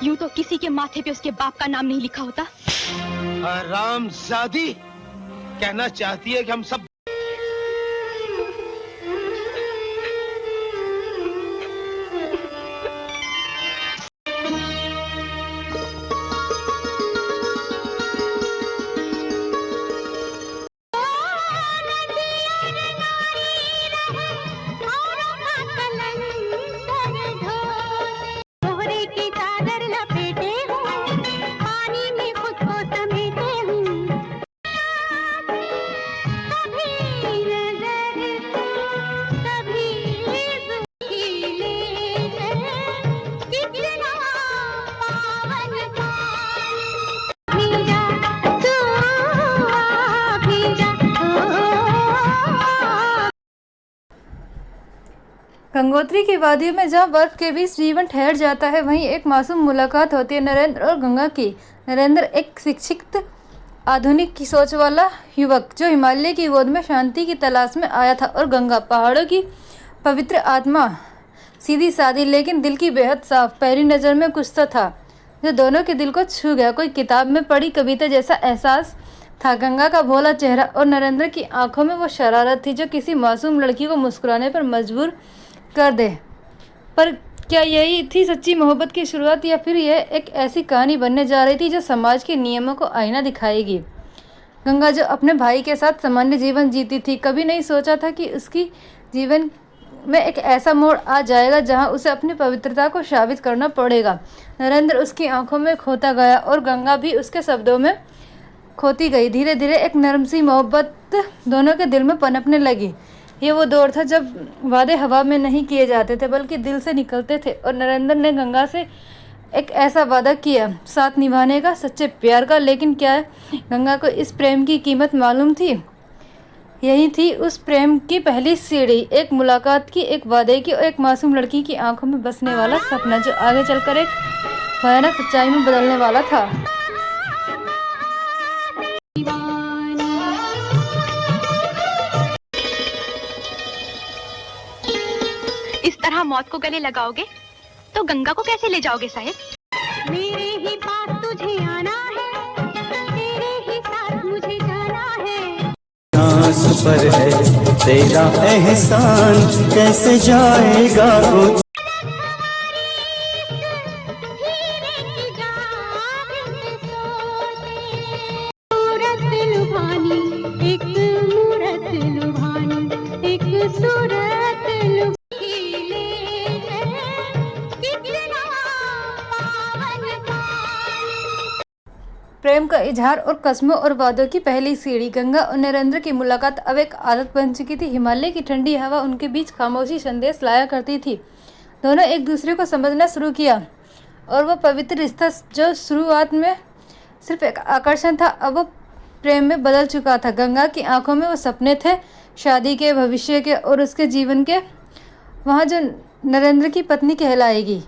यूं तो किसी के माथे पे उसके बाप का नाम नहीं लिखा होता। हरामजादी कहना चाहती है कि हम सब गंगोत्री की वादियों में जहाँ बर्फ के बीच जीवन ठहर जाता है, वहीं एक मासूम मुलाकात होती है नरेंद्र और गंगा की। नरेंद्र एक शिक्षित आधुनिक की सोच वाला युवक जो हिमालय की गोद में शांति की तलाश में आया था, और गंगा पहाड़ों की पवित्र आत्मा, सीधी सादी लेकिन दिल की बेहद साफ। पहली नज़र में कुछ तो था जो दोनों के दिल को छू गया। कोई किताब में पढ़ी कविता जैसा एहसास था। गंगा का भोला चेहरा और नरेंद्र की आंखों में वो शरारत थी जो किसी मासूम लड़की को मुस्कुराने पर मजबूर कर दे। पर क्या यही थी सच्ची मोहब्बत की शुरुआत, या फिर यह एक ऐसी कहानी बनने जा रही थी जो समाज के नियमों को आईना दिखाएगी। गंगा जो अपने भाई के साथ सामान्य जीवन जीती थी, कभी नहीं सोचा था कि उसकी जीवन में एक ऐसा मोड़ आ जाएगा जहां उसे अपनी पवित्रता को साबित करना पड़ेगा। नरेंद्र उसकी आंखों में खोता गया और गंगा भी उसके शब्दों में खोती गई। धीरे धीरे एक नरम सी मोहब्बत दोनों के दिल में पनपने लगी। ये वो दौर था जब वादे हवा में नहीं किए जाते थे बल्कि दिल से निकलते थे, और नरेंद्र ने गंगा से एक ऐसा वादा किया, साथ निभाने का, सच्चे प्यार का। लेकिन क्या गंगा को इस प्रेम की कीमत मालूम थी? यही थी उस प्रेम की पहली सीढ़ी, एक मुलाकात की, एक वादे की, और एक मासूम लड़की की आंखों में बसने वाला सपना जो आगे चलकर एक भयानक सच्चाई में बदलने वाला था। इस तरह मौत को गले लगाओगे तो गंगा को कैसे ले जाओगे साहिब? मेरे ही पास तुझे आना है, तेरे ही साथ मुझे जाना है। सांस पर है तेरा एहसान, कैसे जाएगा वो। सूरत लुभानी, एक मूरत लुभानी, एक सूरत लुभानी। प्रेम का इजहार और कस्मों और वादों की पहली सीढ़ी। गंगा और नरेंद्र की मुलाकात अब एक आदत बन चुकी थी। हिमालय की ठंडी हवा उनके बीच खामोशी संदेश लाया करती थी। दोनों एक दूसरे को समझना शुरू किया, और वह पवित्र रिश्ता जो शुरुआत में सिर्फ एक आकर्षण था, अब वो प्रेम में बदल चुका था। गंगा की आंखों में वो सपने थे, शादी के, भविष्य के, और उसके जीवन के। वहाँ जो नरेंद्र की पत्नी कहलाएगी।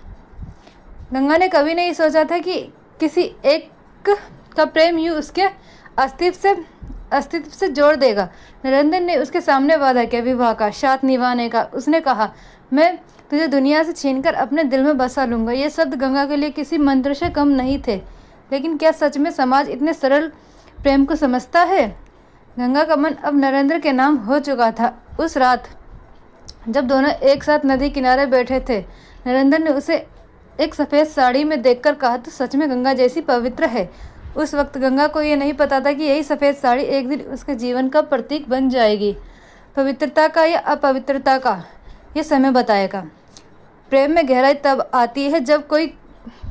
गंगा ने कभी नहीं सोचा था कि किसी एक का प्रेम यूँ उसके अस्तित्व से जोड़ देगा। नरेंद्र ने उसके सामने वादा किया विवाह का, साथ निभाने का। उसने कहा, मैं तुझे दुनिया से छीनकर अपने दिल में बसा लूँगा। ये शब्द गंगा के लिए किसी मंत्र से कम नहीं थे। लेकिन क्या सच में समाज इतने सरल प्रेम को समझता है? गंगा का मन अब नरेंद्र के नाम हो चुका था। उस रात जब दोनों एक साथ नदी किनारे बैठे थे, नरेंद्र ने उसे एक सफ़ेद साड़ी में देखकर कहा, तो सच में गंगा जैसी पवित्र है। उस वक्त गंगा को ये नहीं पता था कि यही सफ़ेद साड़ी एक दिन उसके जीवन का प्रतीक बन जाएगी। पवित्रता का या अपवित्रता का ये समय बताएगा। प्रेम में गहराई तब आती है जब कोई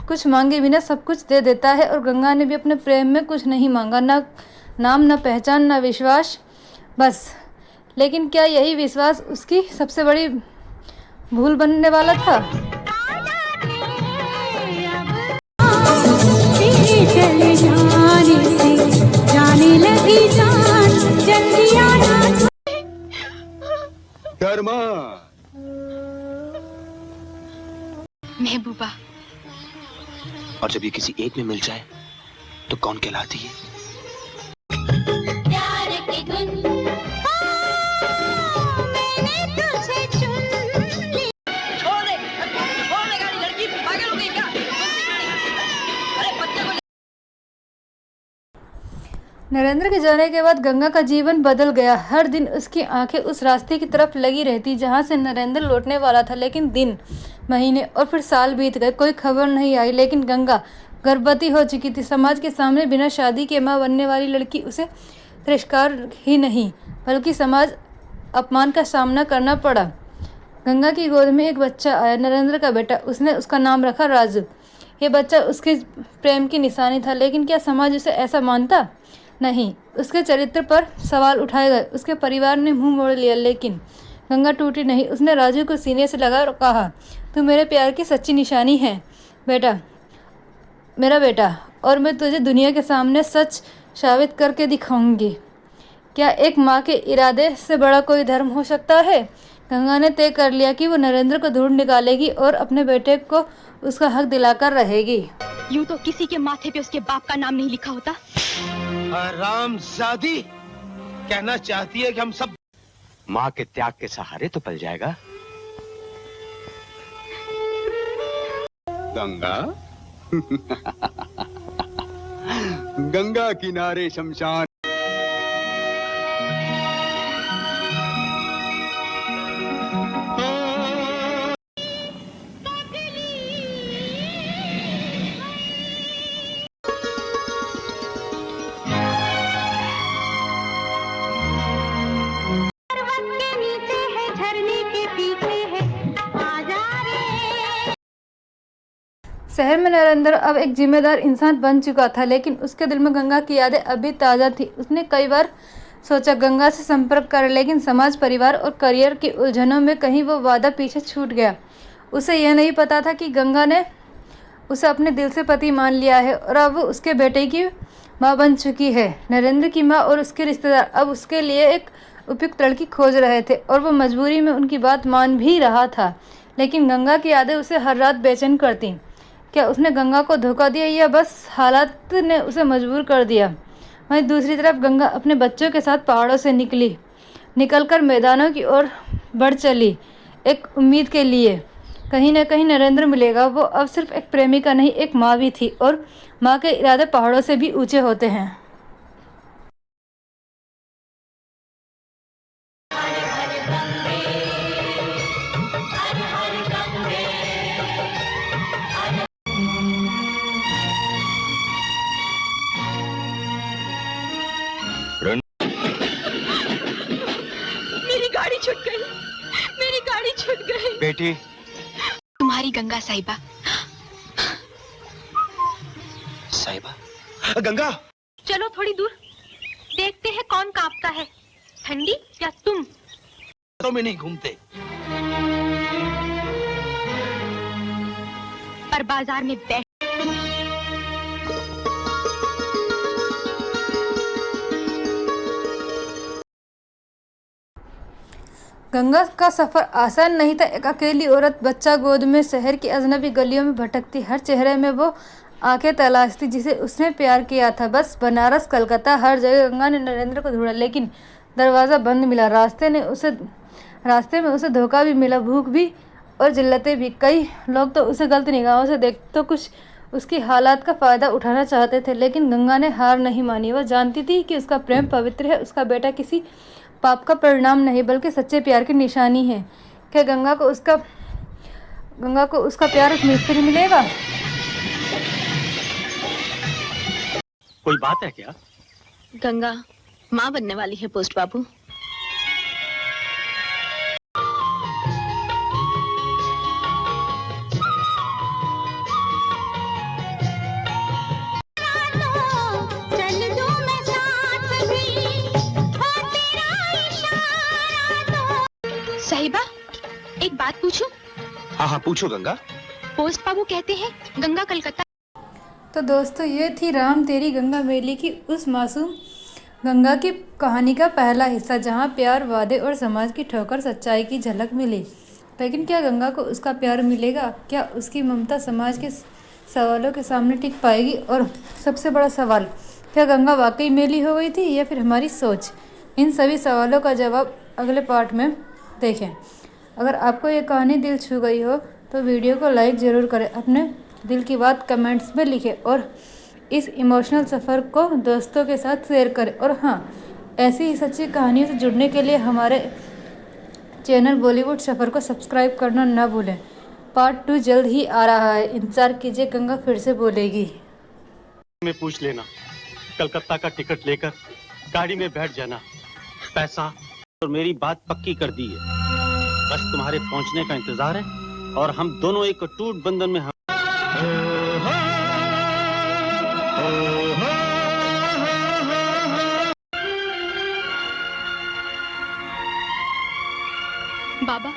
कुछ मांगे बिना सब कुछ दे देता है, और गंगा ने भी अपने प्रेम में कुछ नहीं मांगा, ना नाम, ना पहचान, ना विश्वास, बस। लेकिन क्या यही विश्वास उसकी सबसे बड़ी भूल बनने वाला था? चले जाने से जाने लगी जान, जल्दी आना। धर्मा महबूबा। और जब ये किसी एक में मिल जाए तो कौन कहलाती है? प्यार की धुन मैंने तुझे चुन लिया। छोड़ दे गाड़ी, लड़की पागल हो गई क्या? नरेंद्र के जाने के बाद गंगा का जीवन बदल गया। हर दिन उसकी आंखें उस रास्ते की तरफ लगी रहती जहां से नरेंद्र लौटने वाला था। लेकिन दिन, महीने और फिर साल बीत गए, कोई खबर नहीं आई। लेकिन गंगा गर्भवती हो चुकी थी। समाज के सामने बिना शादी के मां बनने वाली लड़की उसे तिरस्कार ही नहीं बल्कि समाज अपमान का सामना करना पड़ा। गंगा की गोद में एक बच्चा आया, नरेंद्र का बेटा। उसने उसका नाम रखा राजू। ये बच्चा उसके प्रेम की निशानी था। लेकिन क्या समाज उसे ऐसा मानता? नहीं। उसके चरित्र पर सवाल उठाए गए। उसके परिवार ने मुंह मोड़ लिया। लेकिन गंगा टूटी नहीं। उसने राजू को सीने से लगा और कहा, तू मेरे प्यार की सच्ची निशानी है बेटा, मेरा बेटा, और मैं तुझे दुनिया के सामने सच साबित करके दिखाऊंगी। क्या एक माँ के इरादे से बड़ा कोई धर्म हो सकता है? गंगा ने तय कर लिया कि वो नरेंद्र को ढूंढ निकालेगी और अपने बेटे को उसका हक दिलाकर रहेगी। यूं तो किसी के माथे पे उसके बाप का नाम नहीं लिखा होता। हरामजादी कहना चाहती है कि हम सब माँ के त्याग के सहारे तो पल जाएगा। गंगा गंगा किनारे शमशान। पर्वत के नीचे है, झरने के पीछे है, आजा रे। शहर में नरेंद्र अब एक जिम्मेदार इंसान बन चुका था। लेकिन उसके दिल में गंगा की यादें अभी ताज़ा थी। उसने कई बार सोचा गंगा से संपर्क करे, लेकिन समाज, परिवार और करियर की उलझनों में कहीं वो वादा पीछे छूट गया। उसे यह नहीं पता था कि गंगा ने उसे अपने दिल से पति मान लिया है और अब वो उसके बेटे की माँ बन चुकी है। नरेंद्र की माँ और उसके रिश्तेदार अब उसके लिए एक उपयुक्त लड़की खोज रहे थे और वो मजबूरी में उनकी बात मान भी रहा था। लेकिन गंगा की यादें उसे हर रात बेचैन करती। क्या उसने गंगा को धोखा दिया या बस हालात ने उसे मजबूर कर दिया? वहीं दूसरी तरफ गंगा अपने बच्चों के साथ पहाड़ों से निकलकर मैदानों की ओर बढ़ चली, एक उम्मीद के लिए कहीं न कहीं नरेंद्र मिलेगा। वो अब सिर्फ एक प्रेमिका नहीं, एक माँ भी थी, और माँ के इरादे पहाड़ों से भी ऊंचे होते हैं। मेरी गाड़ी छूट गई, मेरी गाड़ी छूट गई। बेटी, तुम्हारी गंगा साहिबा। साहिबा, गंगा। चलो थोड़ी दूर, देखते हैं कौन कांपता है, ठंडी या तुम। तो में नहीं घूमते, पर बाजार में बैठ। गंगा का सफ़र आसान नहीं था। एक अकेली औरत, बच्चा गोद में, शहर की अजनबी गलियों में भटकती, हर चेहरे में वो आंखें तलाशती जिसे उसने प्यार किया था। बस बनारस, कलकत्ता, हर जगह गंगा ने नरेंद्र को ढूंढा, लेकिन दरवाज़ा बंद मिला। रास्ते में उसे धोखा भी मिला, भूख भी और जिल्लतें भी। कई लोग तो उसे गलत निगाहों से देख तो कुछ उसकी हालात का फ़ायदा उठाना चाहते थे। लेकिन गंगा ने हार नहीं मानी। वह जानती थी कि उसका प्रेम पवित्र है, उसका बेटा किसी पाप का परिणाम नहीं बल्कि सच्चे प्यार की निशानी है। क्या गंगा को उसका प्यार फिर मिलेगा? कोई बात है क्या? गंगा माँ बनने वाली है पोस्ट बाबू। चल दूं मैं साथ भी, हो तेरा इशारा तो। साहिबा, एक बात पूछूं? हाँ हाँ पूछो गंगा। पोस्ट बाबू कहते हैं गंगा कलकत्ता। तो दोस्तों, ये थी राम तेरी गंगा मैली की उस मासूम गंगा की कहानी का पहला हिस्सा, जहाँ प्यार, वादे और समाज की ठोकर सच्चाई की झलक मिली। लेकिन क्या गंगा को उसका प्यार मिलेगा? क्या उसकी ममता समाज के सवालों के सामने टिक पाएगी? और सबसे बड़ा सवाल, क्या गंगा वाकई मैली हो गई थी या फिर हमारी सोच? इन सभी सवालों का जवाब अगले पार्ट में देखें। अगर आपको ये कहानी दिल छू गई हो तो वीडियो को लाइक ज़रूर करें, अपने दिल की बात कमेंट्स में लिखें और इस इमोशनल सफ़र को दोस्तों के साथ शेयर करें। और हाँ, ऐसी ही सच्ची कहानियों से जुड़ने के लिए हमारे चैनल बॉलीवुड सफ़र को सब्सक्राइब करना ना भूलें। पार्ट 2 जल्द ही आ रहा है, इंतज़ार कीजिए। गंगा फिर से बोलेगी। में पूछ लेना, कलकत्ता का टिकट लेकर गाड़ी में बैठ जाना। पैसा और मेरी बात पक्की कर दी है, बस तुम्हारे पहुंचने का इंतजार है और हम दोनों एक टूट बंधन में बाबा